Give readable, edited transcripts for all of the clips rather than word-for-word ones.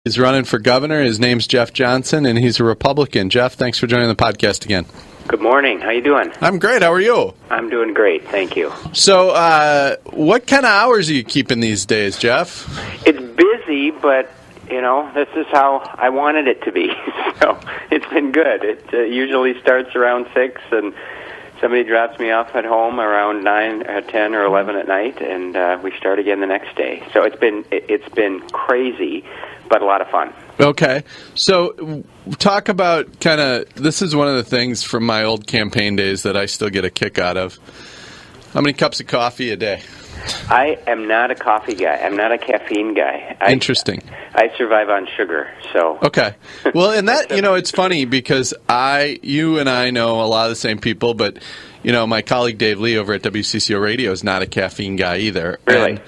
He's running for governor. His name's Jeff Johnson, and he's a Republican. Jeff, thanks for joining the podcast again. Good morning. How you doing? I'm great. How are you? I'm doing great. Thank you. So, what kind of hours are you keeping these days, Jeff? It's busy, but, this is how I wanted it to be. So it's been good. It usually starts around 6, and somebody drops me off at home around 9, 10, or 11 at night, and we start again the next day. So it's been crazy, but a lot of fun. Okay. So talk about this is one of the things from my old campaign days that I still get a kick out of. How many cups of coffee a day? I am not a coffee guy. I'm not a caffeine guy. Interesting. I survive on sugar, so. Okay. Well, and that, it's funny because you and I know a lot of the same people, but, my colleague Dave Lee over at WCCO Radio is not a caffeine guy either. Really?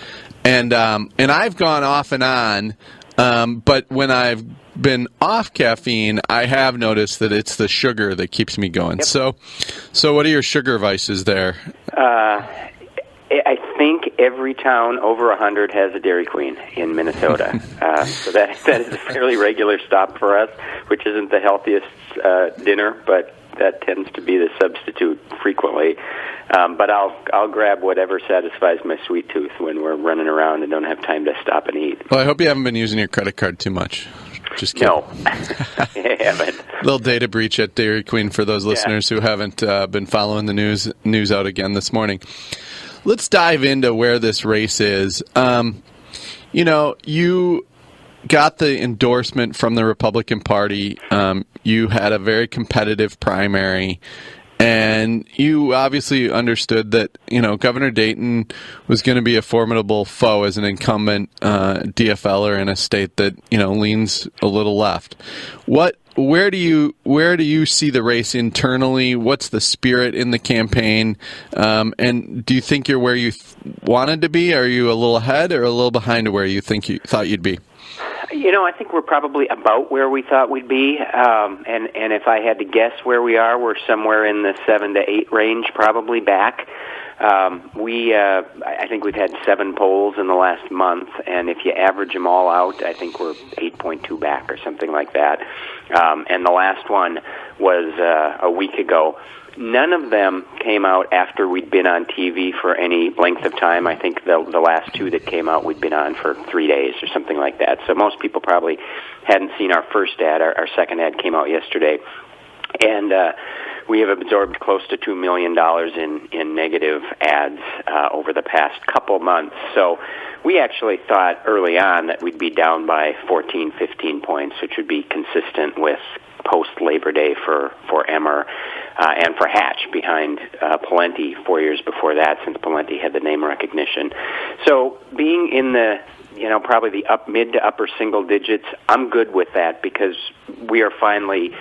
And I've gone off and on. But when I've been off caffeine, I have noticed that it's the sugar that keeps me going. Yep. So what are your sugar vices there? I think every town over 100 has a Dairy Queen in Minnesota. So that is a fairly regular stop for us, which isn't the healthiest dinner, but that tends to be the substitute frequently. But I'll grab whatever satisfies my sweet tooth when we're running around and don't have time to stop and eat. Well, I hope you haven't been using your credit card too much. Just kidding. No, I haven't. Little data breach at Dairy Queen for those listeners who haven't been following the news out again this morning. Let's dive into where this race is. You got the endorsement from the Republican Party. You had a very competitive primary, and you obviously understood that, Governor Dayton was going to be a formidable foe as an incumbent DFLer in a state that, leans a little left. Where do you see the race internally? What's the spirit in the campaign? And do you think you're where you wanted to be? Are you a little ahead or a little behind of where you thought you'd be? I think we're probably about where we thought we'd be, and if I had to guess where we are, we're somewhere in the 7 to 8 range, probably back. I think we've had 7 polls in the last month, and if you average them all out, I think we're 8.2 back or something like that. And the last one was a week ago. None of them came out after we'd been on TV for any length of time. I think the last 2 that came out we'd been on for 3 days or something like that. So most people probably hadn't seen our first ad. Our second ad came out yesterday. And we have absorbed close to $2 million in negative ads over the past couple months. So we actually thought early on that we'd be down by 14, 15 points, which would be consistent with post-Labor Day for Emmer and for Hatch behind Pawlenty 4 years before that, since Pawlenty had the name recognition. So being in the probably the mid to upper single digits, I'm good with that because we are finally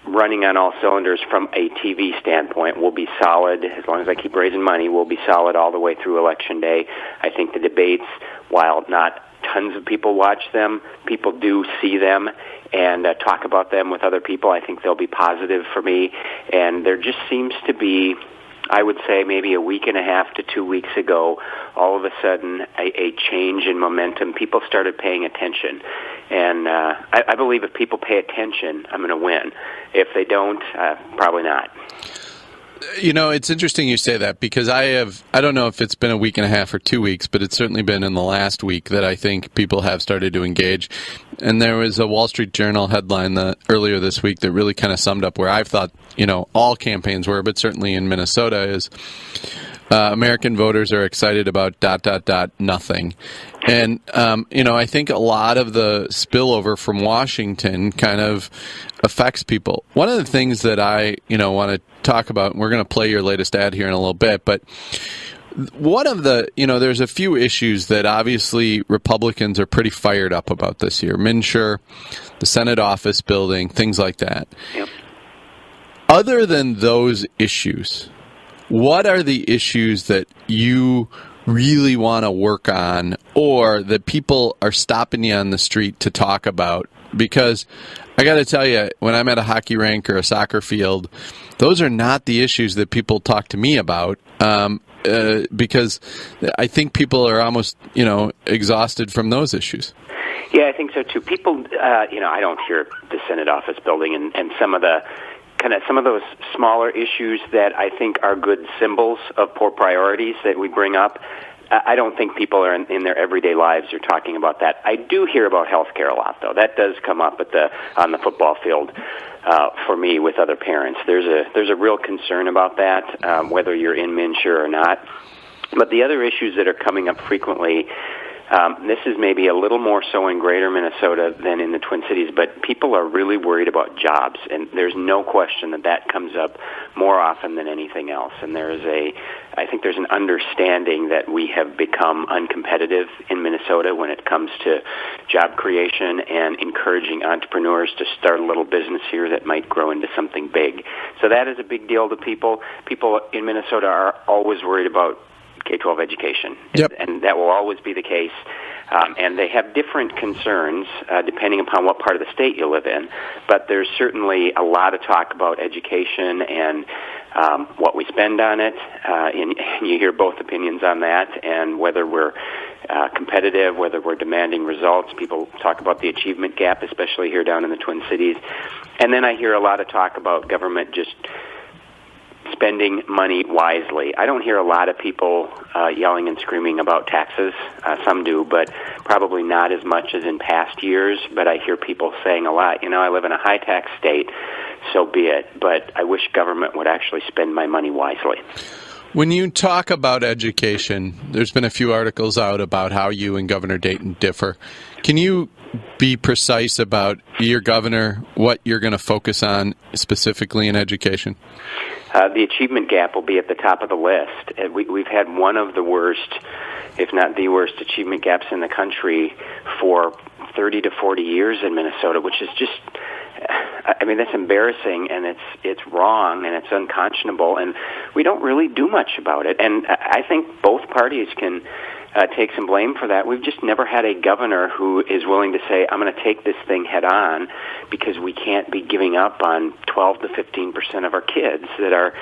running on all cylinders from a TV standpoint. We'll be solid as long as I keep raising money. We'll be solid all the way through Election Day. I think the debates, while not tons of people watch them, people do see them and talk about them with other people. I think they'll be positive for me. And there just seems to be, I would say maybe a week and a half to 2 weeks ago, all of a sudden a change in momentum. People started paying attention. And I believe if people pay attention, I'm going to win. If they don't, probably not. It's interesting you say that because I don't know if it's been a week and a half or 2 weeks, but it's certainly been in the last week that I think people have started to engage. And there was a Wall Street Journal headline earlier this week that really kind of summed up where I've thought, all campaigns were, but certainly in Minnesota is American voters are excited about ... nothing. And, I think a lot of the spillover from Washington kind of affects people. One of the things that I, want to talk about, and we're going to play your latest ad here in a little bit, but one of the, there's a few issues that obviously Republicans are pretty fired up about this year. MNsure, the Senate office building, things like that. Yep. Other than those issues, what are the issues that you really want to work on or that people are stopping you on the street to talk about? Because I got to tell you, when I'm at a hockey rink or a soccer field, those are not the issues that people talk to me about because I think people are almost, exhausted from those issues. Yeah, I think so too. People, I don't hear the Senate office building and some of those smaller issues that I think are good symbols of poor priorities that we bring up. I don't think people are in their everyday lives are talking about that. I do hear about health care a lot, though. That does come up on the football field for me with other parents. There's a real concern about that, whether you're in MNsure or not. But the other issues that are coming up frequently, this is maybe a little more so in greater Minnesota than in the Twin Cities, but people are really worried about jobs, and there's no question that comes up more often than anything else. And I think there's an understanding that we have become uncompetitive in Minnesota when it comes to job creation and encouraging entrepreneurs to start a little business here that might grow into something big. So that is a big deal to people. People in Minnesota are always worried about K-12 education, yep. And that will always be the case. And they have different concerns depending upon what part of the state you live in. But there's certainly a lot of talk about education and what we spend on it. And you hear both opinions on that, and whether we're competitive, whether we're demanding results. People talk about the achievement gap, especially here down in the Twin Cities. And then I hear a lot of talk about government just spending money wisely. I don't hear a lot of people yelling and screaming about taxes. Some do, but probably not as much as in past years. But I hear people saying a lot, I live in a high-tax state, so be it. But I wish government would actually spend my money wisely. When you talk about education, there's been a few articles out about how you and Governor Dayton differ. Can you be precise about your governor, what you're going to focus on specifically in education? The achievement gap will be at the top of the list. We've had one of the worst, if not the worst, achievement gaps in the country for 30 to 40 years in Minnesota, which is just, that's embarrassing, and it's wrong, and it's unconscionable, and we don't really do much about it. And I think both parties can take some blame for that. We've just never had a governor who is willing to say, I'm going to take this thing head on, because we can't be giving up on 12 to 15% of our kids that are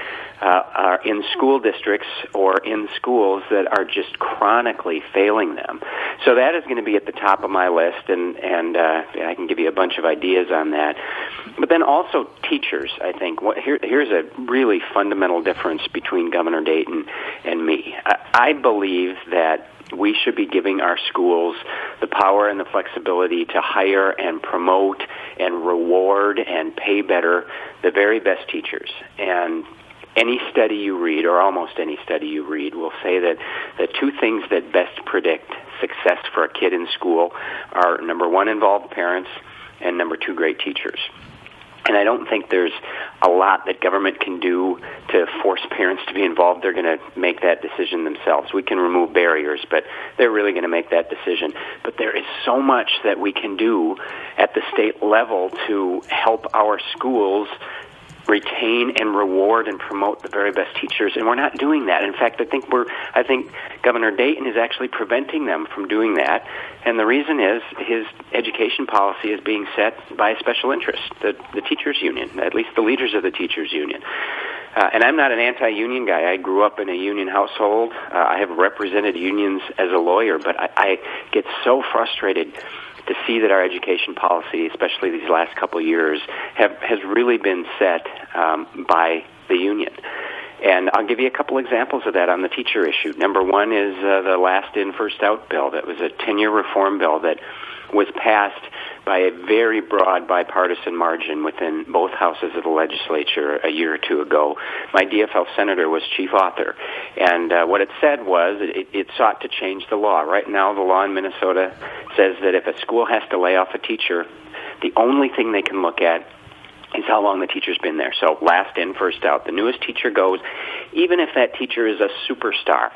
in school districts or in schools that are just chronically failing them. So that is going to be at the top of my list, and I can give you a bunch of ideas on that. But then also teachers, I think. Here's a really fundamental difference between Governor Dayton and me. I believe that we should be giving our schools the power and the flexibility to hire and promote and reward and pay better the very best teachers. And any study you read, or almost any study you read, will say that the two things that best predict success for a kid in school are, number one, involved parents, and number two, great teachers. And I don't think there's a lot that government can do to force parents to be involved. They're going to make that decision themselves. We can remove barriers, but they're really going to make that decision. But there is so much that we can do at the state level to help our schools retain and reward and promote the very best teachers, and we're not doing that. In fact, I think Governor Dayton is actually preventing them from doing that, and the reason is his education policy is being set by a special interest, the teachers union, at least the leaders of the teachers union. And I'm not an anti-union guy. I grew up in a union household. I have represented unions as a lawyer, but I get so frustrated to see that our education policy, especially these last couple of years, has really been set by the union. And I'll give you a couple examples of that on the teacher issue. Number one is the last in, first out bill. That was a 10-year reform bill that was passed by a very broad bipartisan margin within both houses of the legislature a year or two ago. My DFL senator was chief author. And what it said was it sought to change the law. Right now, the law in Minnesota says that if a school has to lay off a teacher, the only thing they can look at is how long the teacher's been there. So last in, first out. The newest teacher goes, even if that teacher is a superstar.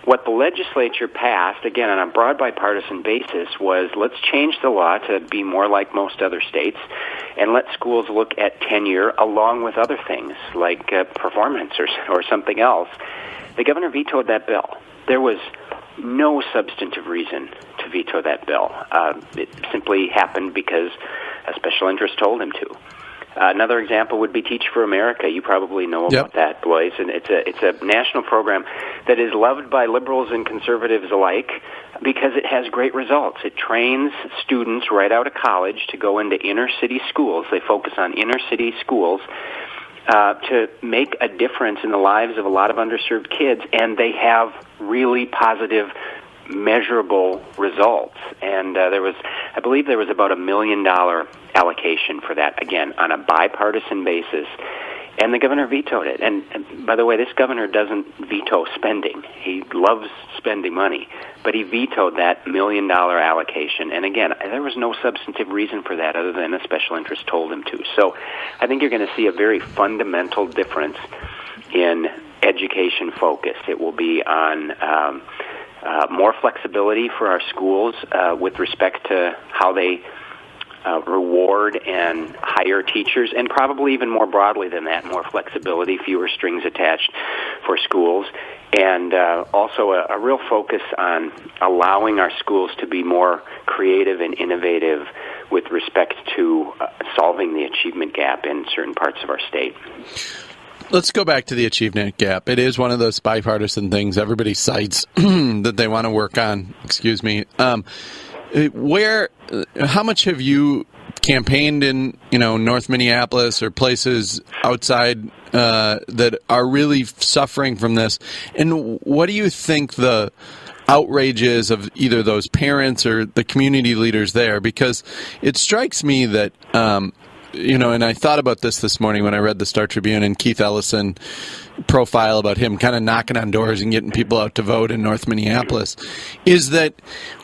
What the legislature passed, again, on a broad bipartisan basis, was let's change the law to be more like most other states and let schools look at tenure along with other things like performance or something else. The governor vetoed that bill. There was no substantive reason to veto that bill. It simply happened because a special interest told him to. Another example would be Teach for America. You probably know about that, Blois, and it's a national program that is loved by liberals and conservatives alike because it has great results. It trains students right out of college to go into inner city schools. They focus on inner city schools to make a difference in the lives of a lot of underserved kids, and they have really positive, measurable results. And I believe there was about $1 million allocation for that, again, on a bipartisan basis. And the governor vetoed it. And by the way, this governor doesn't veto spending. He loves spending money. But he vetoed that $1 million allocation. And again, there was no substantive reason for that other than a special interest told him to. So I think you're going to see a very fundamental difference in education focus. It will be on more flexibility for our schools with respect to how they reward and hire teachers, and probably even more broadly than that, more flexibility, fewer strings attached for schools, and also a real focus on allowing our schools to be more creative and innovative with respect to solving the achievement gap in certain parts of our state. Let's go back to the achievement gap. It is one of those bipartisan things everybody cites that they want to work on. Excuse me. How much have you campaigned in, North Minneapolis or places outside that are really suffering from this? And what do you think the outrage is of either those parents or the community leaders there? Because it strikes me that, and I thought about this morning when I read the Star Tribune and Keith Ellison profile about him kind of knocking on doors and getting people out to vote in North Minneapolis, is that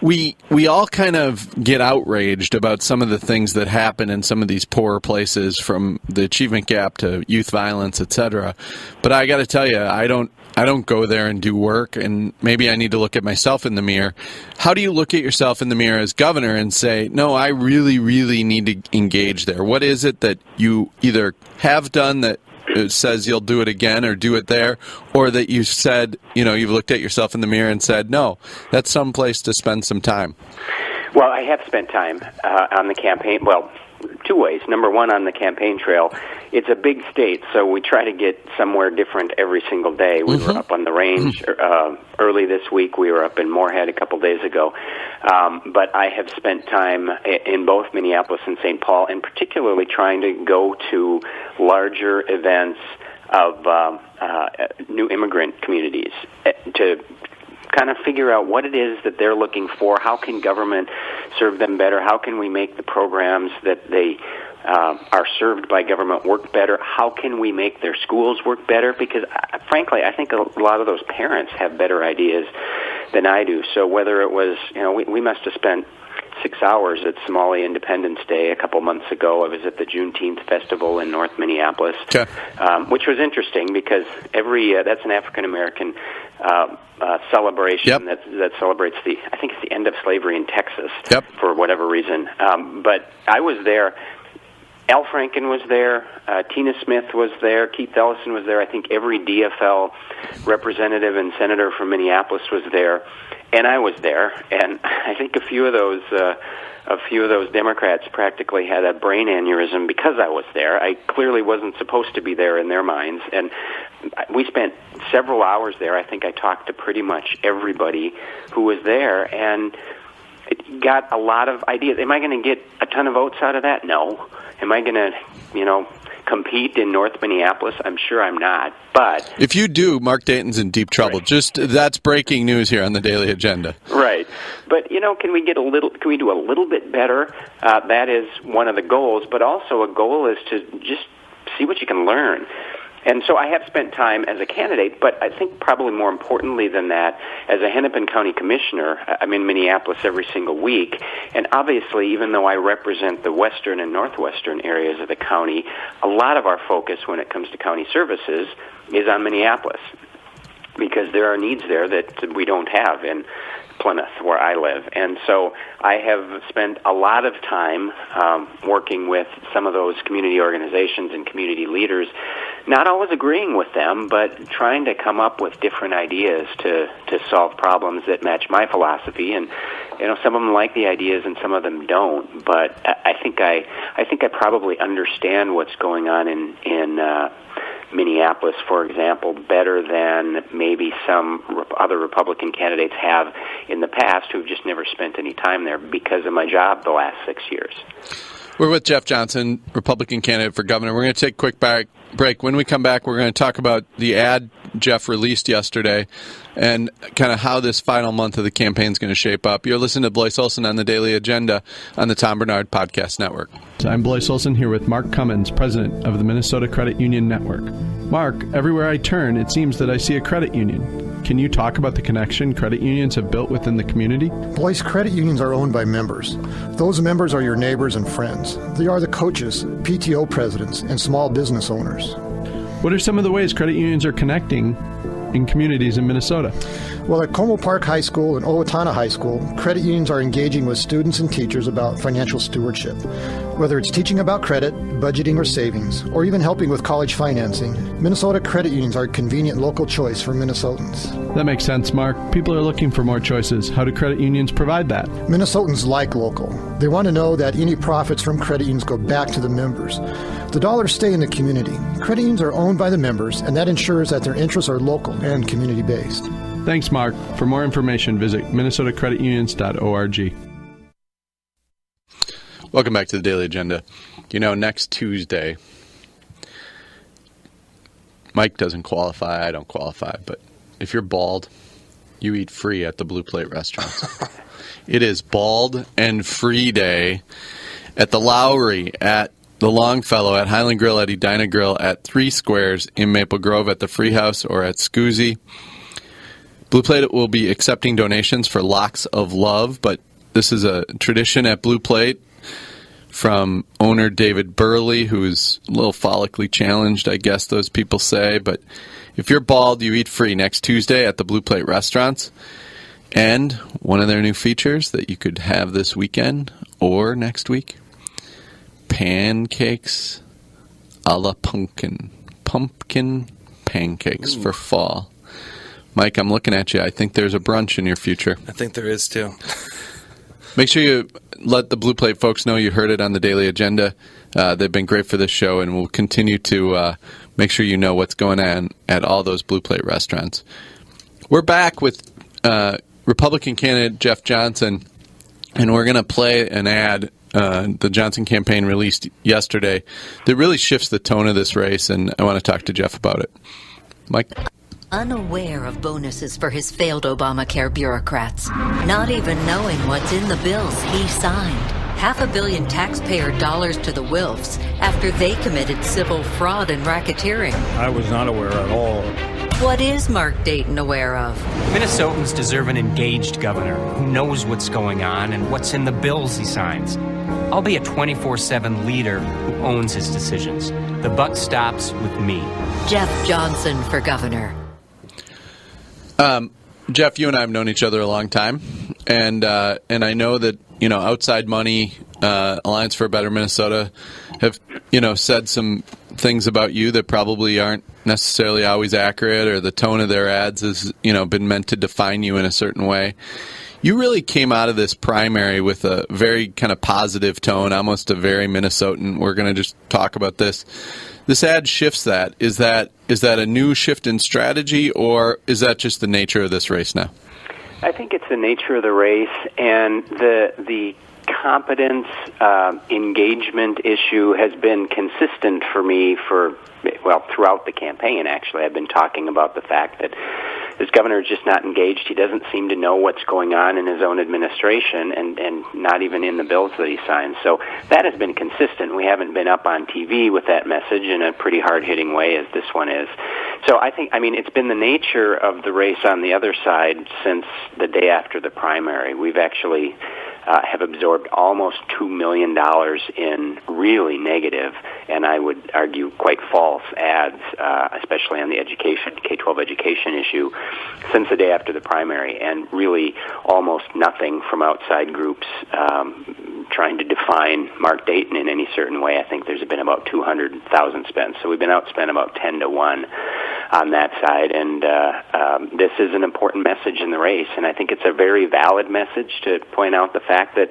we all kind of get outraged about some of the things that happen in some of these poorer places, from the achievement gap to youth violence, etc. But I got to tell you, I don't go there and do work, and maybe I need to look at myself in the mirror. How do you look at yourself in the mirror as governor and say, no, I really, really need to engage there? What is it that you either have done that says you'll do it again or do it there, or that you said, you've looked at yourself in the mirror and said, no, that's some place to spend some time? Well, I have spent time on the campaign. Well, two ways. Number one, on the campaign trail. It's a big state, so we try to get somewhere different every single day. We were up on the range early this week. We were up in Moorhead a couple days ago. But I have spent time in both Minneapolis and St. Paul, and particularly trying to go to larger events of new immigrant communities to kind of figure out what it is that they're looking for. How can government serve them better? How can we make the programs that they are served by government work better? How can we make their schools work better? Because, frankly, I think a lot of those parents have better ideas than I do. So whether it was, we must have spent 6 hours at Somali Independence Day a couple months ago. I was at the Juneteenth Festival in North Minneapolis, which was interesting because that's an African American celebration that celebrates I think it's the end of slavery in Texas for whatever reason. But I was there. Al Franken was there, Tina Smith was there, Keith Ellison was there. I think every DFL representative and senator from Minneapolis was there, and I was there. And I think a few of those Democrats practically had a brain aneurysm because I was there. I clearly wasn't supposed to be there in their minds, and we spent several hours there. I think I talked to pretty much everybody who was there, and it got a lot of ideas. Am I going to get a ton of votes out of that? No. Am I going to, compete in North Minneapolis? I'm sure I'm not. But if you do, Mark Dayton's in deep trouble. Right. That's breaking news here on the Daily Agenda. Right. But can we do a little bit better? That is one of the goals. But also a goal is to just see what you can learn. And so I have spent time as a candidate, but I think probably more importantly than that, as a Hennepin County Commissioner, I'm in Minneapolis every single week. And obviously, even though I represent the western and northwestern areas of the county, a lot of our focus when it comes to county services is on Minneapolis, because there are needs there that we don't have in Plymouth, where I live. And so I have spent a lot of time working with some of those community organizations and community leaders, not always agreeing with them, but trying to come up with different ideas to solve problems that match my philosophy. And some of them like the ideas and some of them don't. But I think I probably understand what's going on in Minneapolis, for example, better than maybe some other Republican candidates have in the past who've just never spent any time there because of my job the last 6 years. We're with Jeff Johnson, Republican candidate for governor. We're going to take a quick break. When we come back, we're going to talk about the ad Jeff released yesterday and kind of how this final month of the campaign is going to shape up. You're listening to Blois Olson on the Daily Agenda on the Tom Bernard Podcast Network. I'm Blois Olson here with Mark Cummins, president of the Minnesota Credit Union Network. Mark, everywhere I turn, it seems that I see a credit union. Can you talk about the connection credit unions have built within the community? Blois credit unions are owned by members. Those members are your neighbors and friends. They are the coaches, PTO presidents, and small business owners. What are some of the ways credit unions are connecting in communities in Minnesota? Well, at Como Park High School and Owatonna High School, credit unions are engaging with students and teachers about financial stewardship. Whether it's teaching about credit, budgeting or savings, or even helping with college financing, Minnesota credit unions are a convenient local choice for Minnesotans. That makes sense, Mark. People are looking for more choices. How do credit unions provide that? Minnesotans like local. They want to know that any profits from credit unions go back to the members. The dollars stay in the community. Credit unions are owned by the members, and that ensures that their interests are local and community-based. Thanks, Mark. For more information, visit minnesotacreditunions.org. Welcome back to the Daily Agenda. Next Tuesday, Mike doesn't qualify, I don't qualify, but if you're bald, you eat free at the Blue Plate restaurants. It is Bald and Free Day at the Lowry, at the Longfellow, at Highland Grill, at Edina Grill, at Three Squares in Maple Grove, at the Free House, or at Scoozy. Blue Plate will be accepting donations for Locks of Love, but this is a tradition at Blue Plate from owner David Burley, who's a little follically challenged, I guess those people say. But if you're bald, you eat free next Tuesday at the Blue Plate restaurants. And one of their new features that you could have this weekend or next week, pancakes a la pumpkin. Pumpkin pancakes for fall. Mike, I'm looking at you. I think there's a brunch in your future. I think there is, too. Make sure you let the Blue Plate folks know you heard it on the Daily Agenda. They've been great for this show, and we'll continue to make sure you know what's going on at all those Blue Plate restaurants. We're back with Republican candidate Jeff Johnson, and we're going to play an ad the Johnson campaign released yesterday that really shifts the tone of this race, and I want to talk to Jeff about it. Mike? Unaware of bonuses for his failed Obamacare bureaucrats, not even knowing what's in the bills he signed. $500 million taxpayer dollars to the Wilfs after they committed civil fraud and racketeering. I was not aware at all. What is Mark Dayton aware of? Minnesotans deserve an engaged governor who knows what's going on and what's in the bills he signs. I'll be a 24/7 leader who owns his decisions. The buck stops with me. Jeff Johnson for governor. Jeff, you and I have known each other a long time, and I know that Outside Money, Alliance for a Better Minnesota, have said some things about you that probably aren't necessarily always accurate, or the tone of their ads has been meant to define you in a certain way. You really came out of this primary with a very kind of positive tone, almost a very Minnesotan. We're going to just talk about this. This ad shifts that. Is that a new shift in strategy, or is that just the nature of this race now? I think it's the nature of the race, and the competence engagement issue has been consistent for me throughout the campaign. Actually, I've been talking about the fact that this governor is just not engaged. He doesn't seem to know what's going on in his own administration, and not even in the bills that he signs. So that has been consistent. We haven't been up on TV with that message in a pretty hard-hitting way as this one is. So it's been the nature of the race on the other side since the day after the primary. We've actually have absorbed almost $2 million in really negative, and I would argue quite false ads, especially on the K-12 education issue, since the day after the primary, and really almost nothing from outside groups trying to define Mark Dayton in any certain way. I think there's been about $200,000 spent, so we've been outspent about 10 to 1. on that side. And this is an important message in the race, and I think it's a very valid message to point out the fact that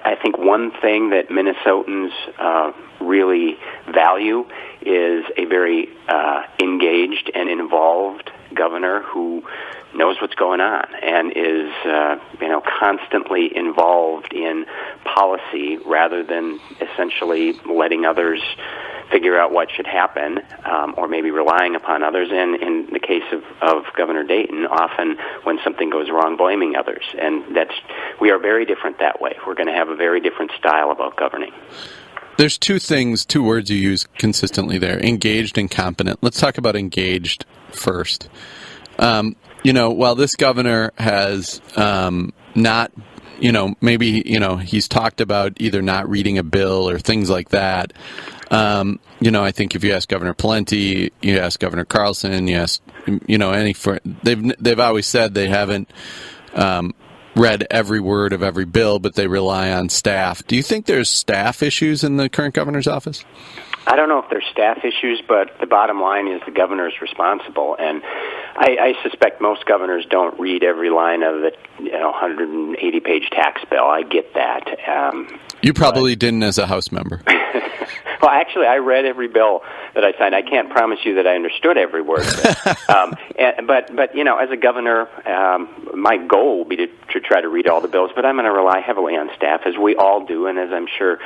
I think one thing that Minnesotans really value is a very engaged and involved governor who knows what's going on and is constantly involved in policy rather than essentially letting others figure out what should happen, or maybe relying upon others, and in the case of Governor Dayton, often when something goes wrong, blaming others. And we are very different that way. We're going to have a very different style about governing. There's two words you use consistently there, engaged and competent. Let's talk about engaged first. While this governor has not, maybe, he's talked about either not reading a bill or things like that. I think if you ask Governor Pawlenty, you ask Governor Carlson, you ask, they've always said they haven't read every word of every bill, but they rely on staff. Do you think there's staff issues in the current governor's office? I don't know if there's staff issues, but the bottom line is the governor is responsible, and I suspect most governors don't read every line of the 180-page tax bill. I get that. You probably didn't as a House member. Well, actually, I read every bill that I signed. I can't promise you that I understood every word. But as a governor, my goal will be to try to read all the bills. But I'm going to rely heavily on staff, as we all do, and as I'm sure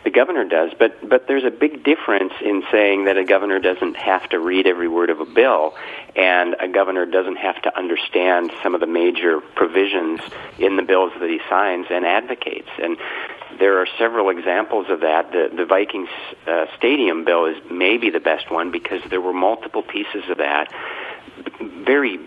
the governor does. But there's a big difference in saying that a governor doesn't have to read every word of a bill, and a governor doesn't have to understand some of the major provisions in the bills that he signs and advocates. And there are several examples of that. The Vikings stadium bill is maybe the best one because there were multiple pieces of that, very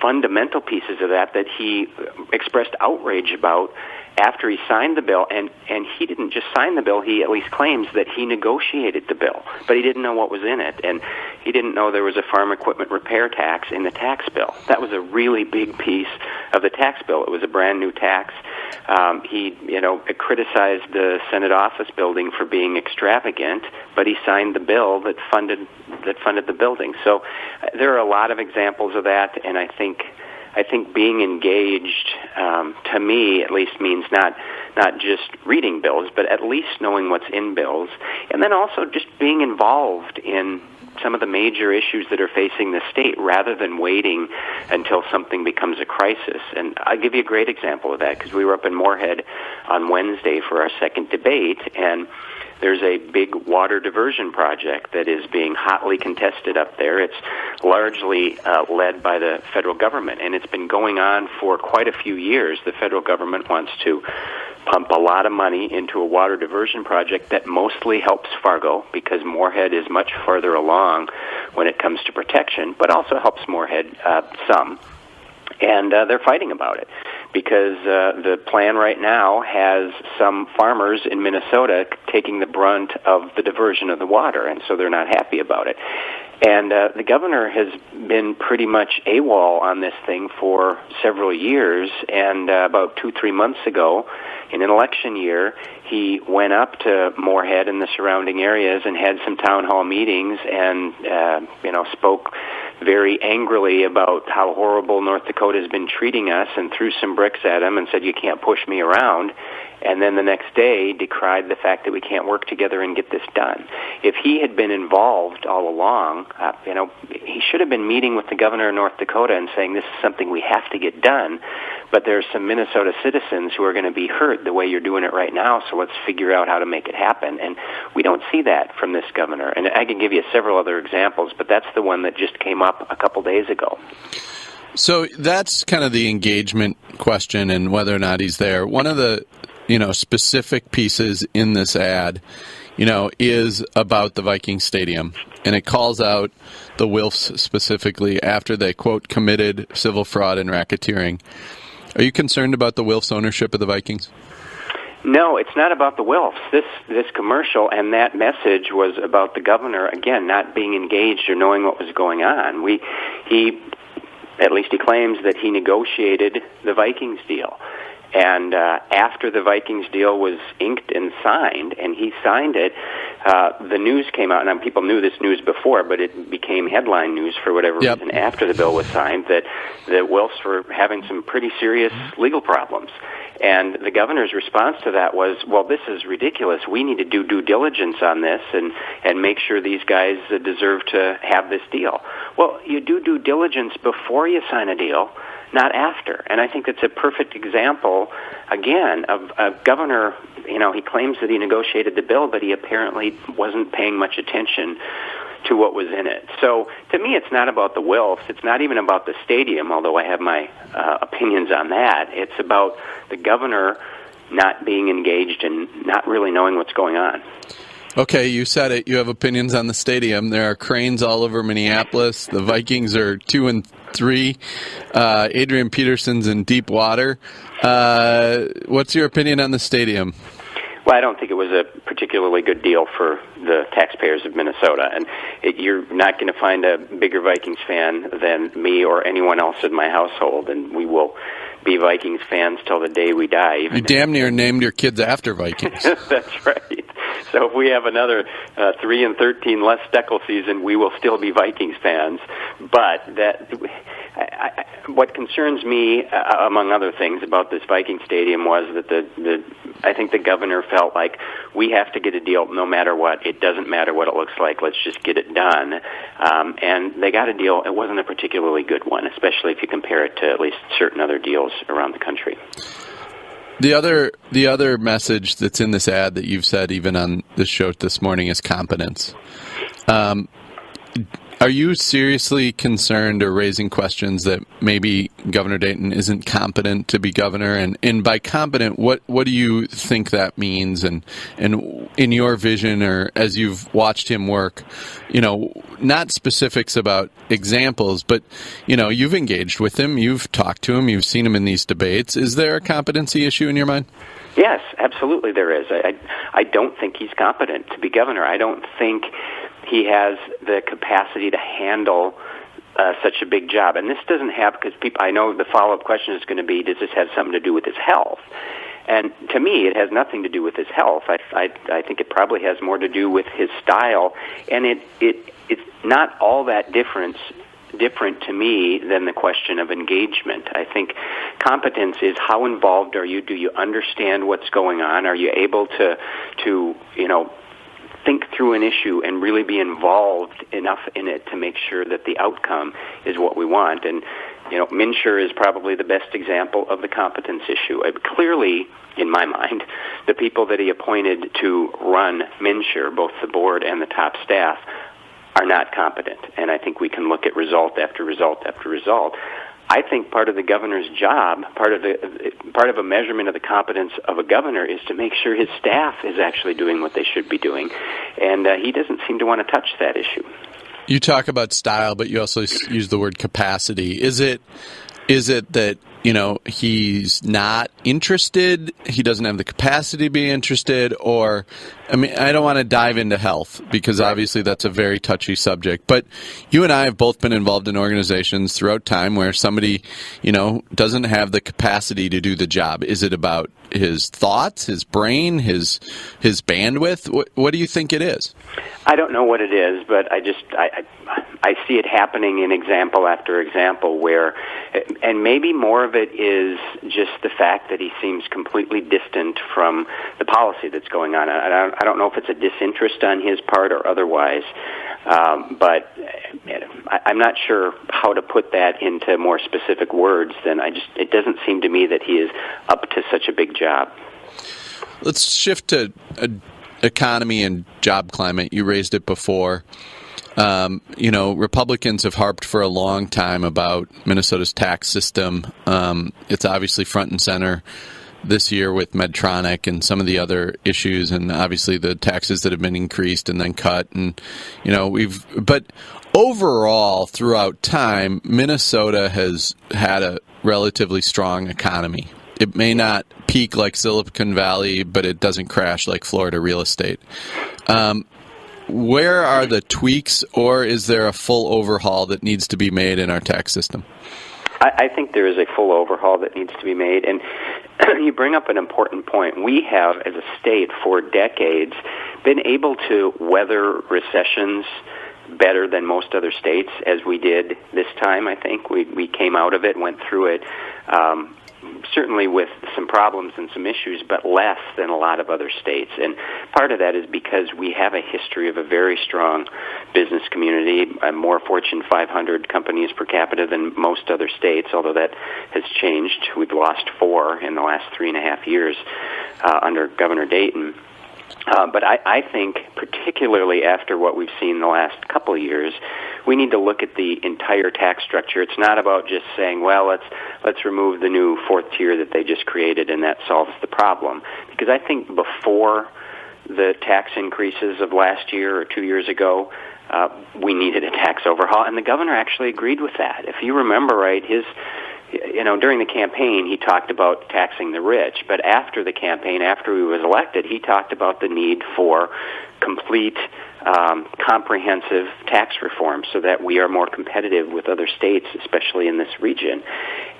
fundamental pieces of that he expressed outrage about after he signed the bill. And he didn't just sign the bill, he at least claims that he negotiated the bill, but he didn't know what was in it. And he didn't know there was a farm equipment repair tax in the tax bill. That was a really big piece of the tax bill. It was a brand new tax. He criticized the Senate office building for being extravagant, but he signed the bill that funded the building. So there are a lot of examples of that, and I think being engaged, to me at least, means not just reading bills, but at least knowing what's in bills, and then also just being involved in some of the major issues that are facing the state rather than waiting until something becomes a crisis. And I'll give you a great example of that because we were up in Moorhead on Wednesday for our second debate, and there's a big water diversion project that is being hotly contested up there. It's largely led by the federal government, and it's been going on for quite a few years. The federal government wants to pump a lot of money into a water diversion project that mostly helps Fargo because Moorhead is much further along when it comes to protection, but also helps Moorhead some. And they're fighting about it because the plan right now has some farmers in Minnesota taking the brunt of the diversion of the water, and so they're not happy about it. And the governor has been pretty much AWOL on this thing for several years, and about 2-3 months ago, in an election year, he went up to Moorhead and the surrounding areas and had some town hall meetings and spoke very angrily about how horrible North Dakota has been treating us and threw some bricks at him and said, "You can't push me around." And then the next day decried the fact that we can't work together and get this done. If he had been involved all along, he should have been meeting with the governor of North Dakota and saying this is something we have to get done, but there are some Minnesota citizens who are going to be hurt the way you're doing it right now, so let's figure out how to make it happen. And we don't see that from this governor. And I can give you several other examples, but that's the one that just came up a couple days ago. So that's kind of the engagement question and whether or not he's there. One of the specific pieces in this ad, is about the Viking Stadium, and it calls out the Wilfs specifically after they, quote, committed civil fraud and racketeering. Are you concerned about the Wilfs' ownership of the Vikings? No, it's not about the Wilfs. This commercial and that message was about the governor, again, not being engaged or knowing what was going on. At least he claims that he negotiated the Vikings deal. And after the Vikings deal was inked and signed, and he signed it, the news came out, and people knew this news before, but it became headline news for whatever reason after the bill was signed, that Wilfs were having some pretty serious legal problems. And the governor's response to that was, well, this is ridiculous. We need to do due diligence on this and make sure these guys deserve to have this deal. Well, you do due diligence before you sign a deal, not after. And I think that's a perfect example, again, of a governor. He claims that he negotiated the bill, but he apparently wasn't paying much attention to what was in it. So to me, it's not about the Wilfs. It's not even about the stadium, although I have my opinions on that. It's about the governor not being engaged and not really knowing what's going on. Okay, you said it. You have opinions on the stadium. There are cranes all over Minneapolis. The Vikings are 2-3. Adrian Peterson's in deep water. What's your opinion on the stadium? Well, I don't think it was a particularly good deal for the taxpayers of Minnesota. And you're not going to find a bigger Vikings fan than me or anyone else in my household, and we will be Vikings fans till the day we die. You damn near named your kids after Vikings. That's right. So if we have another 3-13 Les Steckel season, we will still be Vikings fans. But what concerns me, among other things, about this Viking stadium was that I think the governor felt like we have to get a deal no matter what. It doesn't matter what it looks like. Let's just get it done. And they got a deal. It wasn't a particularly good one, especially if you compare it to at least certain other deals around the country. The other message that's in this ad that you've said even on this show this morning is competence. Are you seriously concerned or raising questions that maybe Governor Dayton isn't competent to be governor? And by competent, what do you think that means? And in your vision, or as you've watched him work, not specifics about examples, but you've engaged with him, you've talked to him, you've seen him in these debates. Is there a competency issue in your mind? Yes, absolutely there is. I don't think he's competent to be governor. I don't think he has the capacity to handle such a big job. And this doesn't have, because I know the follow-up question is going to be, does this have something to do with his health? And to me, it has nothing to do with his health. I think it probably has more to do with his style. And it's not all that different to me than the question of engagement. I think competence is how involved are you? Do you understand what's going on? Are you able to think through an issue and really be involved enough in it to make sure that the outcome is what we want? And Minshew is probably the best example of the competence issue. Clearly, in my mind, the people that he appointed to run Minshew, both the board and the top staff, are not competent. And I think we can look at result after result after result. I think part of the governor's job, part of a measurement of the competence of a governor, is to make sure his staff is actually doing what they should be doing, and he doesn't seem to want to touch that issue. You talk about style, but you also use the word capacity. Is it that he's not interested, he doesn't have the capacity to be interested, or, I don't want to dive into health because obviously that's a very touchy subject, but you and I have both been involved in organizations throughout time where somebody, doesn't have the capacity to do the job. Is it about his thoughts, his brain, his bandwidth? What do you think it is? I don't know what it is, but I see it happening in example after example where, and maybe more of it is just the fact that he seems completely distant from the policy that's going on. I don't know if it's a disinterest on his part or otherwise, but I'm not sure how to put that into more specific words than it doesn't seem to me that he is up to such a big job. Let's shift to economy and job climate. You raised it before. Republicans have harped for a long time about Minnesota's tax system. It's obviously front and center this year with Medtronic and some of the other issues, and obviously the taxes that have been increased and then cut. And but overall, throughout time, Minnesota has had a relatively strong economy. It may not peak like Silicon Valley, but it doesn't crash like Florida real estate. Where are the tweaks, or is there a full overhaul that needs to be made in our tax system? I think there is a full overhaul that needs to be made, and you bring up an important point. We have, as a state, for decades, been able to weather recessions better than most other states, as we did this time. I think we came out of it, went through it, certainly with some problems and some issues, but less than a lot of other states. And part of that is because we have a history of a very strong business community, more Fortune 500 companies per capita than most other states, although that has changed. We've lost 4 in the last 3.5 years under Governor Dayton. But I think, particularly after what we've seen the last couple of years, we need to look at the entire tax structure. It's not about just saying, well, let's remove the new 4th tier that they just created and that solves the problem. Because I think before the tax increases of last year or 2 years ago, we needed a tax overhaul, and the governor actually agreed with that. If you remember right, during the campaign, he talked about taxing the rich, but after the campaign, after he was elected, he talked about the need for complete, comprehensive tax reform so that we are more competitive with other states, especially in this region.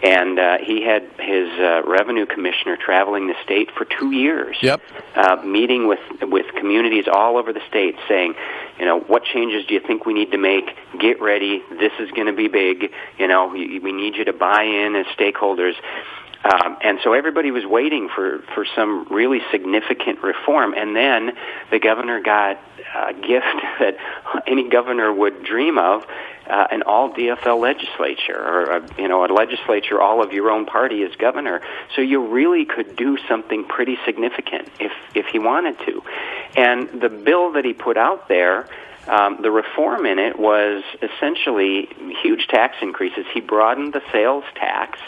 And he had his revenue commissioner traveling the state for 2 years, meeting with communities all over the state, saying, what changes do you think we need to make? Get ready. This is going to be big. We need you to buy in as stakeholders. And so everybody was waiting for some really significant reform. And then the governor got a gift that any governor would dream of, an all-DFL legislature, or a legislature all of your own party as governor. So you really could do something pretty significant if he wanted to. And the bill that he put out there, the reform in it was essentially huge tax increases. He broadened the sales tax,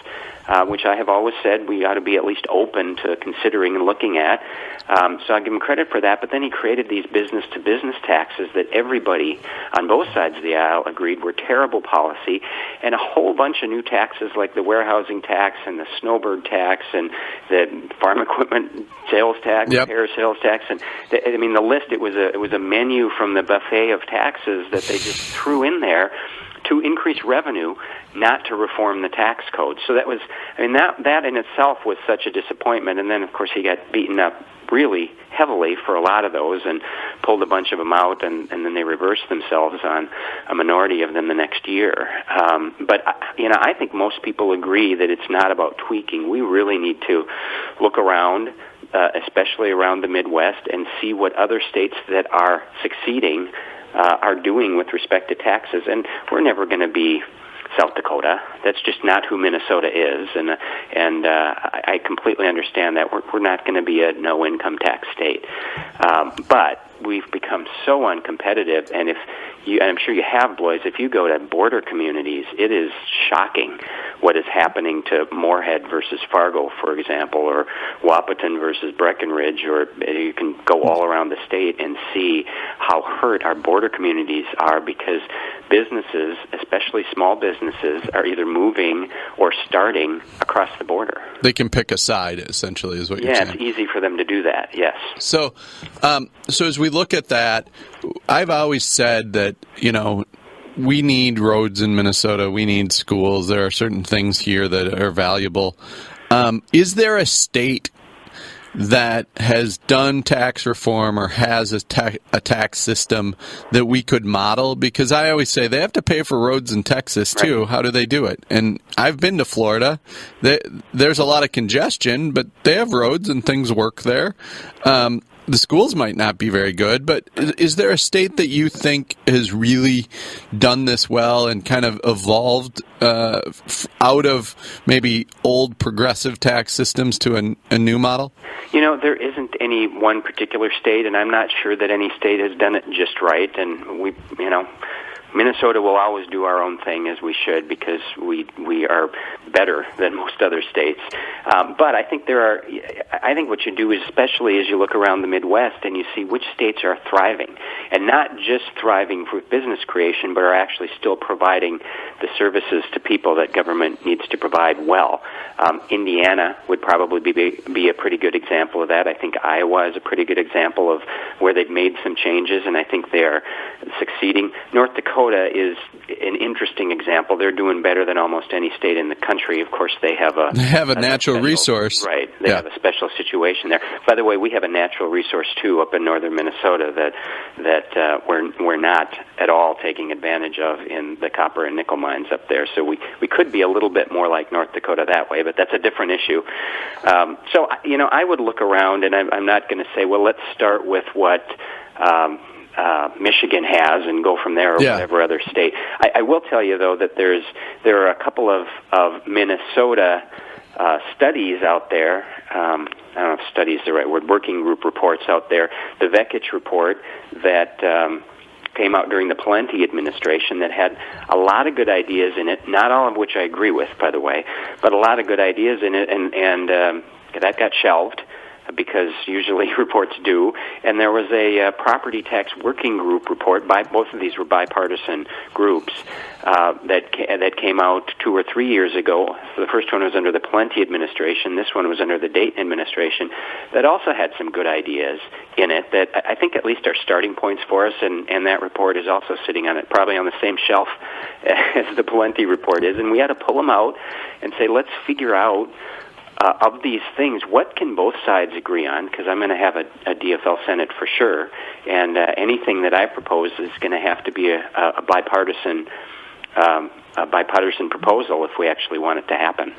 which I have always said we ought to be at least open to considering and looking at. So I give him credit for that. But then he created these business-to-business taxes that everybody on both sides of the aisle agreed were terrible policy, and a whole bunch of new taxes like the warehousing tax and the snowbird tax and the farm equipment sales tax, repair sales tax, and the list. It was a menu from the buffet of taxes that they just threw in there to increase revenue, not to reform the tax code. So that was, that in itself was such a disappointment. And then, of course, he got beaten up really heavily for a lot of those and pulled a bunch of them out, and then they reversed themselves on a minority of them the next year. But I think most people agree that it's not about tweaking. We really need to look around, especially around the Midwest, and see what other states that are succeeding are doing with respect to taxes. And we're never going to be South Dakota. That's just not who Minnesota is, and I completely understand that. We're not going to be a no-income tax state. But we've become so uncompetitive, and I'm sure you have, Blois, if you go to border communities, it is shocking what is happening to Moorhead versus Fargo, for example, or Wahpeton versus Breckenridge, or you can go all around the state and see how hurt our border communities are because businesses, especially small businesses, are either moving or starting across the border. They can pick a side, essentially, is what you're saying. Yeah, it's easy for them to do that, yes. So as we look at that, I've always said that, we need roads in Minnesota. We need schools. There are certain things here that are valuable. Is there a state that has done tax reform or has a tax system that we could model? Because I always say they have to pay for roads in Texas, too. Right. How do they do it? And I've been to Florida. There's a lot of congestion, but they have roads and things work there. The schools might not be very good, but is there a state that you think has really done this well and kind of evolved out of maybe old progressive tax systems to a new model? There isn't any one particular state, and I'm not sure that any state has done it just right. And Minnesota will always do our own thing, as we should, because we are better than most other states. But I think what you do is, especially as you look around the Midwest and you see which states are thriving. and not just thriving for business creation, but are actually still providing the services to people that government needs to provide well. Indiana would probably be a pretty good example of that. I think Iowa is a pretty good example of where they've made some changes, and I think they're succeeding. North Dakota is an interesting example. They're doing better than almost any state in the country. Of course, they have a natural special resource. Right. They have a special situation there. By the way, we have a natural resource, too, up in northern Minnesota that we're not at all taking advantage of in the copper and nickel mines up there. So we could be a little bit more like North Dakota that way, but that's a different issue. So, I would look around, and I'm not going to say, well, let's start with what Michigan has and go from there, or whatever other state. I will tell you, though, that there are a couple of Minnesota studies out there. I don't know if study is the right word. Working group reports out there. The Vekich report that came out during the Palenti administration that had a lot of good ideas in it. Not all of which I agree with, by the way, but a lot of good ideas in it, and that got shelved, because usually reports do. And there was a property tax working group report. Both of these were bipartisan groups that came out 2 or 3 years ago. So the first one was under the Palenti administration. This one was under the Dayton administration. That also had some good ideas in it that I think at least are starting points for us. And that report is also sitting on it, probably on the same shelf as the Palenti report is. And we had to pull them out and say, let's figure out of these things, what can both sides agree on? Because I'm going to have a DFL Senate for sure, and anything that I propose is going to have to be a bipartisan proposal if we actually want it to happen.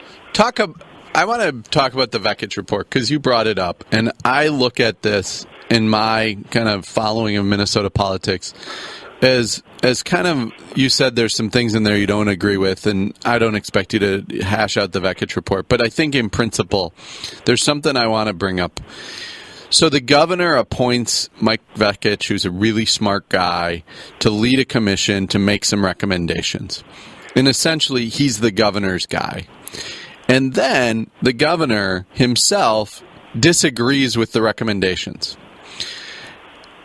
I want to talk about the Vekich report because you brought it up, and I look at this in my kind of following of Minnesota politics as kind of, you said there's some things in there you don't agree with, and I don't expect you to hash out the Vekich report, but I think in principle there's something I want to bring up. So the governor appoints Mike Vekich, who's a really smart guy, to lead a commission to make some recommendations. And essentially, he's the governor's guy. And then the governor himself disagrees with the recommendations.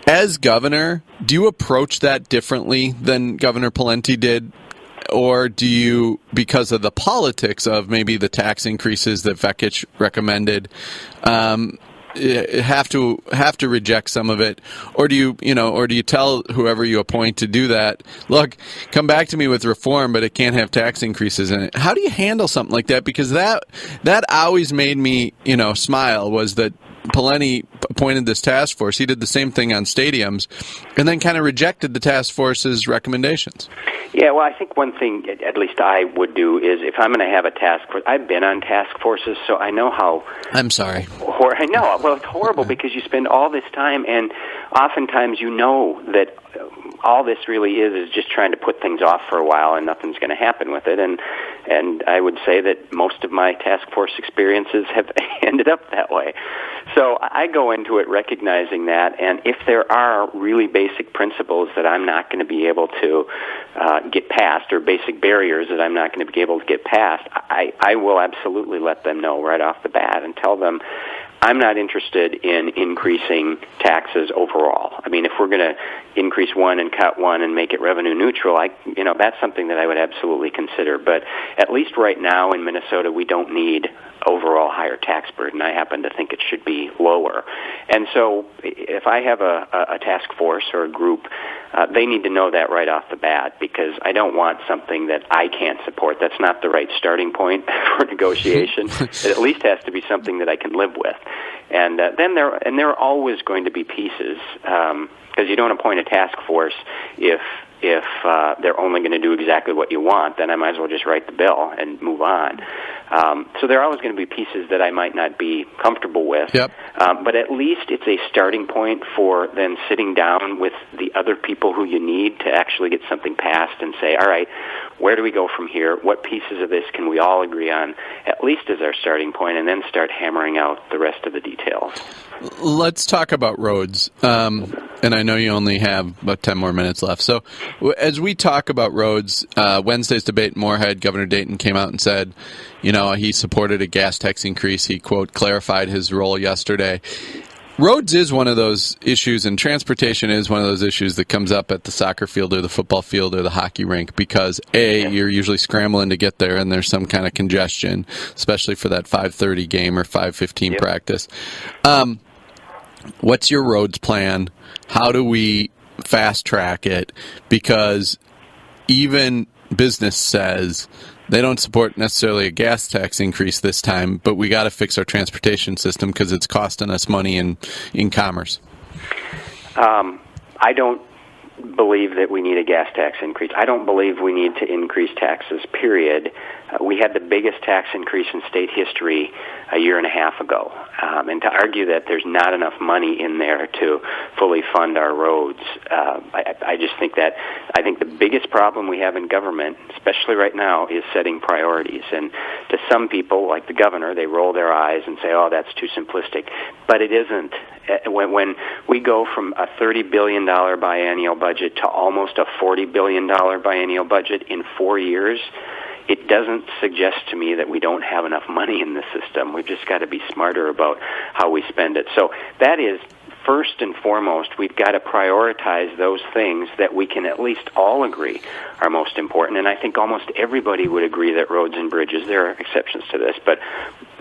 As governor, do you approach that differently than Governor Palenti did? Or do you, because of the politics of maybe the tax increases that Vekich recommended, have to reject some of it? Or do you tell whoever you appoint to do that, look, come back to me with reform, but it can't have tax increases in it? How do you handle something like that? Because that always made me, smile, was that Palenti appointed this task force. He did the same thing on stadiums and then kind of rejected the task force's recommendations. Yeah, well, I think one thing, at least I would do, is if I'm going to have a task force, I've been on task forces, so I know how... I'm sorry. I know. Well, it's horrible because you spend all this time, and oftentimes you know that all this really is just trying to put things off for a while, and nothing's going to happen with it. And I would say that most of my task force experiences have ended up that way. So I go into it recognizing that, and if there are really basic principles that I'm not going to be able to get past, or basic barriers that I'm not going to be able to get past, I will absolutely let them know right off the bat and tell them I'm not interested in increasing taxes overall. I mean, if we're going to increase one and cut one and make it revenue neutral, that's something that I would absolutely consider. But at least right now in Minnesota, we don't need overall higher tax burden. I happen to think it should be lower. And so if I have a task force or a group, they need to know that right off the bat, because I don't want something that I can't support. That's not the right starting point for negotiation. It at least has to be something that I can live with. And then there are always going to be pieces, because you don't appoint a task force if they're only going to do exactly what you want. Then I might as well just write the bill and move on. So there are always going to be pieces that I might not be comfortable with. Yep. But at least it's a starting point for then sitting down with the other people who you need to actually get something passed and say, all right, where do we go from here? What pieces of this can we all agree on, at least as our starting point, and then start hammering out the rest of the details. Let's talk about roads. And I know you only have about 10 more minutes left. So as we talk about roads, Wednesday's debate in Moorhead, Governor Dayton came out and said, he supported a gas tax increase. He, quote, clarified his role yesterday. roads is one of those issues, and transportation is one of those issues that comes up at the soccer field or the football field or the hockey rink because, you're usually scrambling to get there and there's some kind of congestion, especially for that 5:30 game or 5:15 practice. What's your roads plan? How do we fast track it? Because even business says they don't support necessarily a gas tax increase this time, but we got to fix our transportation system because it's costing us money in commerce. I don't believe that we need a gas tax increase. I don't believe we need to increase taxes, period. We had the biggest tax increase in state history a year and a half ago. And to argue that there's not enough money in there to fully fund our roads, I just think that I think the biggest problem we have in government, especially right now, is setting priorities. And to some people, like the governor, they roll their eyes and say, oh, that's too simplistic. But it isn't. When we go from a $30 billion biennial budget to almost a $40 billion biennial budget in 4 years, it doesn't suggest to me that we don't have enough money in the system. We've just got to be smarter about how we spend it. So that is, first and foremost, we've got to prioritize those things that we can at least all agree are most important. And I think almost everybody would agree that roads and bridges, there are exceptions to this, but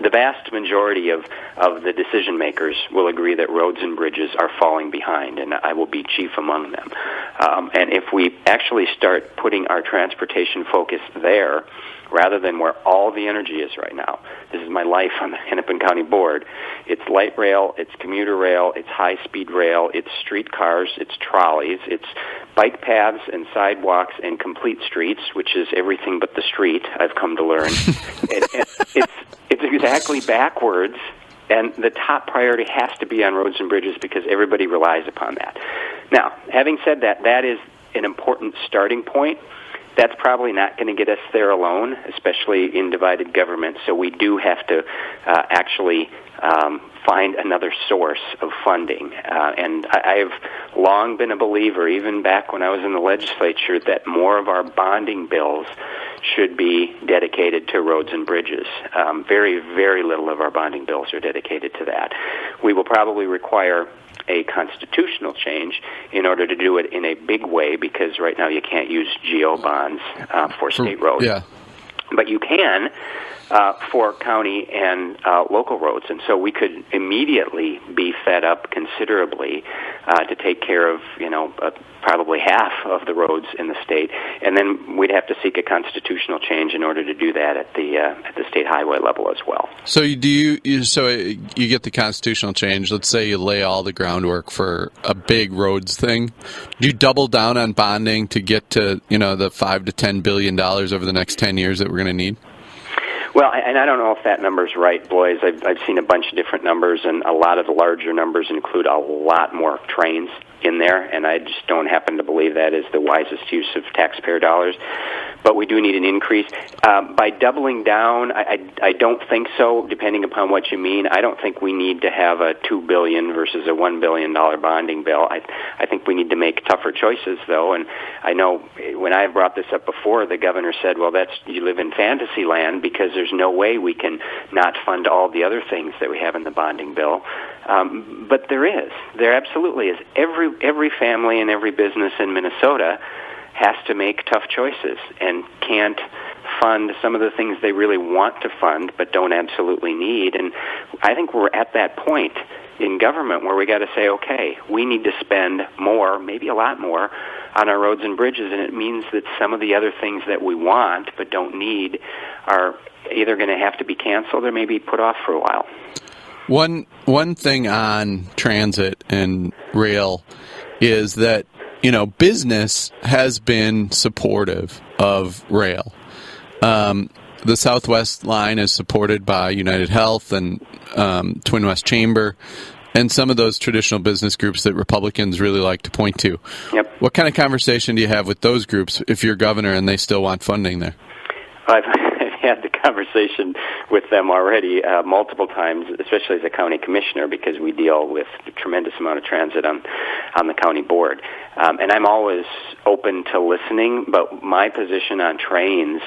the vast majority of the decision makers will agree that roads and bridges are falling behind, and I will be chief among them. And if we actually start putting our transportation focus there, rather than where all the energy is right now. This is my life on the Hennepin County Board. It's light rail, it's commuter rail, it's high-speed rail, it's streetcars, it's trolleys, it's bike paths and sidewalks and complete streets, which is everything but the street, I've come to learn. It's exactly backwards, and the top priority has to be on roads and bridges because everybody relies upon that. Now, having said that, that is an important starting point. That's probably not going to get us there alone, especially in divided government. So we do have to actually find another source of funding. And I've long been a believer, even back when I was in the legislature, that more of our bonding bills should be dedicated to roads and bridges. Very, very little of our bonding bills are dedicated to that. We will probably require a constitutional change in order to do it in a big way, because right now you can't use GO bonds for state roads. Yeah. But you can for county and local roads. And so we could immediately be fed up considerably to take care of, probably half of the roads in the state. And then we'd have to seek a constitutional change in order to do that at the state highway level as well. So you get the constitutional change. Let's say you lay all the groundwork for a big roads thing. Do you double down on bonding to get to, the $5 to $10 billion over the next 10 years that we're going to need? Well, and I don't know if that number's right, Blois. I've seen a bunch of different numbers, and a lot of the larger numbers include a lot more trains in there, and I just don't happen to believe that is the wisest use of taxpayer dollars. But we do need an increase. By doubling down, I don't think so, depending upon what you mean. I don't think we need to have a $2 billion versus a $1 billion bonding bill. I think we need to make tougher choices, though. And I know when I brought this up before, the governor said, well, you live in fantasy land because there's no way we can not fund all the other things that we have in the bonding bill. But there is. There absolutely is. Every family and every business in Minnesota has to make tough choices and can't fund some of the things they really want to fund but don't absolutely need. And I think we're at that point in government where we got to say, okay, we need to spend more, maybe a lot more, on our roads and bridges, and it means that some of the other things that we want but don't need are either going to have to be canceled or maybe put off for a while. One thing on transit and rail is that business has been supportive of rail. The Southwest line is supported by United Health and Twin West Chamber, and some of those traditional business groups that Republicans really like to point to. Yep. What kind of conversation do you have with those groups if you're governor and they still want funding there? I've had the conversation with them already multiple times, especially as a county commissioner, because we deal with a tremendous amount of transit on the county board. And I'm always open to listening, but my position on trains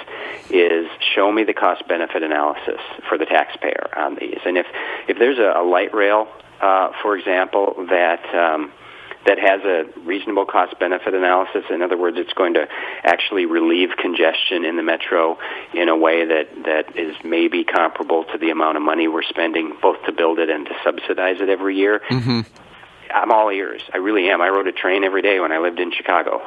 is show me the cost-benefit analysis for the taxpayer on these. And if there's a light rail for example, that has a reasonable cost-benefit analysis. In other words, it's going to actually relieve congestion in the metro in a way that is maybe comparable to the amount of money we're spending both to build it and to subsidize it every year. Mm-hmm. I'm all ears. I really am. I rode a train every day when I lived in Chicago.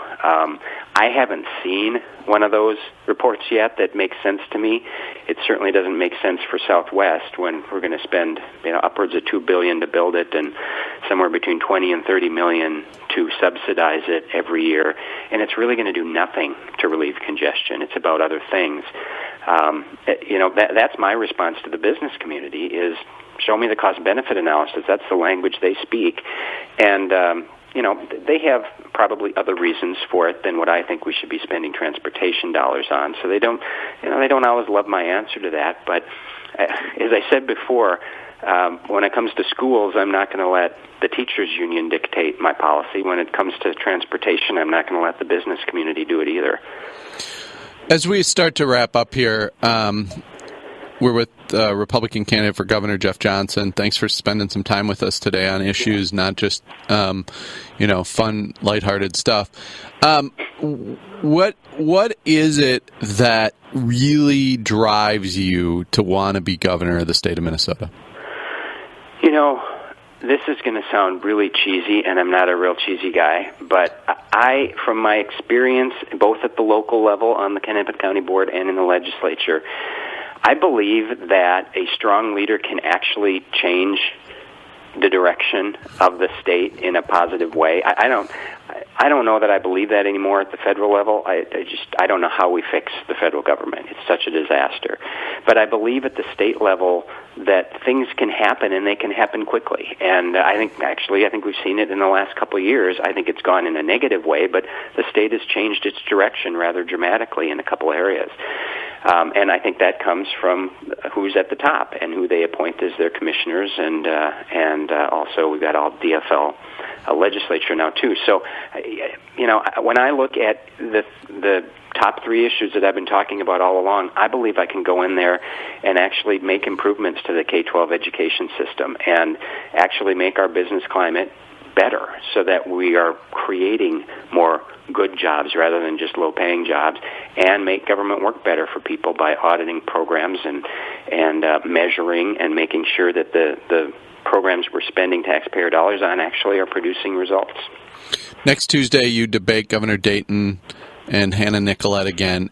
I haven't seen one of those reports yet that makes sense to me. It certainly doesn't make sense for Southwest when we're going to spend upwards of $2 billion to build it and somewhere between $20 and $30 million to subsidize it every year. And it's really going to do nothing to relieve congestion. It's about other things. That's my response to the business community is, show me the cost-benefit analysis. That's the language they speak. And, they have probably other reasons for it than what I think we should be spending transportation dollars on. So they don't always love my answer to that. But as I said before, when it comes to schools, I'm not going to let the teachers' union dictate my policy. When it comes to transportation, I'm not going to let the business community do it either. As we start to wrap up here, we're with Republican candidate for governor, Jeff Johnson. Thanks for spending some time with us today on issues, not just, fun, lighthearted stuff. What is it that really drives you to want to be governor of the state of Minnesota? This is going to sound really cheesy, and I'm not a real cheesy guy, but I, from my experience, both at the local level on the Kennebunk County Board and in the legislature, I believe that a strong leader can actually change the direction of the state in a positive way. I don't know that I believe that anymore at the federal level. I don't know how we fix the federal government. It's such a disaster. But I believe at the state level that things can happen, and they can happen quickly. And I think we've seen it in the last couple of years. I think it's gone in a negative way, but the state has changed its direction rather dramatically in a couple areas. And I think that comes from who's at the top and who they appoint as their commissioners, and also we've got all DFL legislature now too. So, when I look at the top three issues that I've been talking about all along, I believe I can go in there and actually make improvements to the K-12 education system and actually make our business climate better so that we are creating more good jobs rather than just low-paying jobs, and make government work better for people by auditing programs and measuring and making sure that the programs we're spending taxpayer dollars on actually are producing results. Next Tuesday, you debate Governor Dayton and Hannah Nicolette again.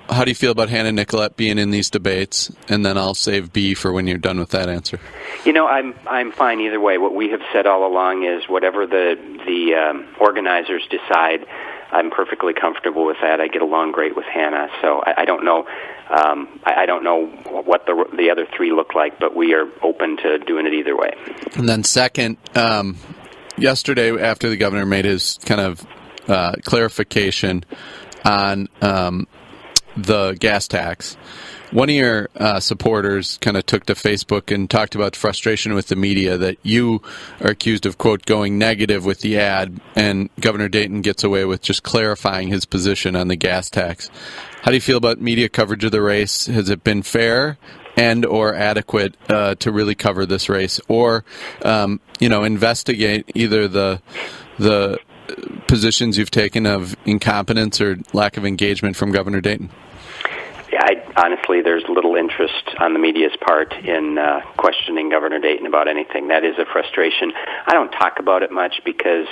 How do you feel about Hannah Nicolette being in these debates? And then I'll save B for when you're done with that answer. I'm fine either way. What we have said all along is whatever the organizers decide, I'm perfectly comfortable with that. I get along great with Hannah, so I don't know. I don't know what the other three look like, but we are open to doing it either way. And then second, yesterday after the governor made his kind of clarification on the gas tax, one of your supporters kind of took to Facebook and talked about frustration with the media that you are accused of, quote, going negative with the ad, and Governor Dayton gets away with just clarifying his position on the gas tax. How do you feel about media coverage of the race? Has it been fair and or adequate to really cover this race, or investigate either the positions you've taken of incompetence or lack of engagement from Governor Dayton? Honestly, there's little interest on the media's part in questioning Governor Dayton about anything. That is a frustration. I don't talk about it much because,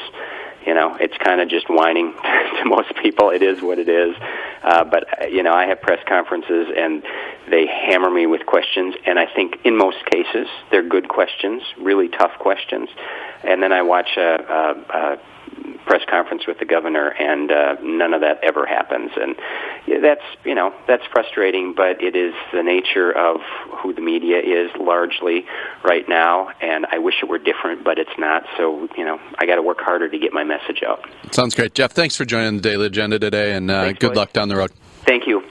it's kind of just whining to most people. It is what it is. But I have press conferences, and they hammer me with questions, and I think in most cases they're good questions, really tough questions. And then I watch a press conference with the governor, and none of that ever happens. And that's frustrating, but it is the nature of who the media is largely right now, and I wish it were different, but it's not. So, I got to work harder to get my message out. Sounds great. Jeff, thanks for joining the Daily Agenda today, and good luck down the road. Thank you.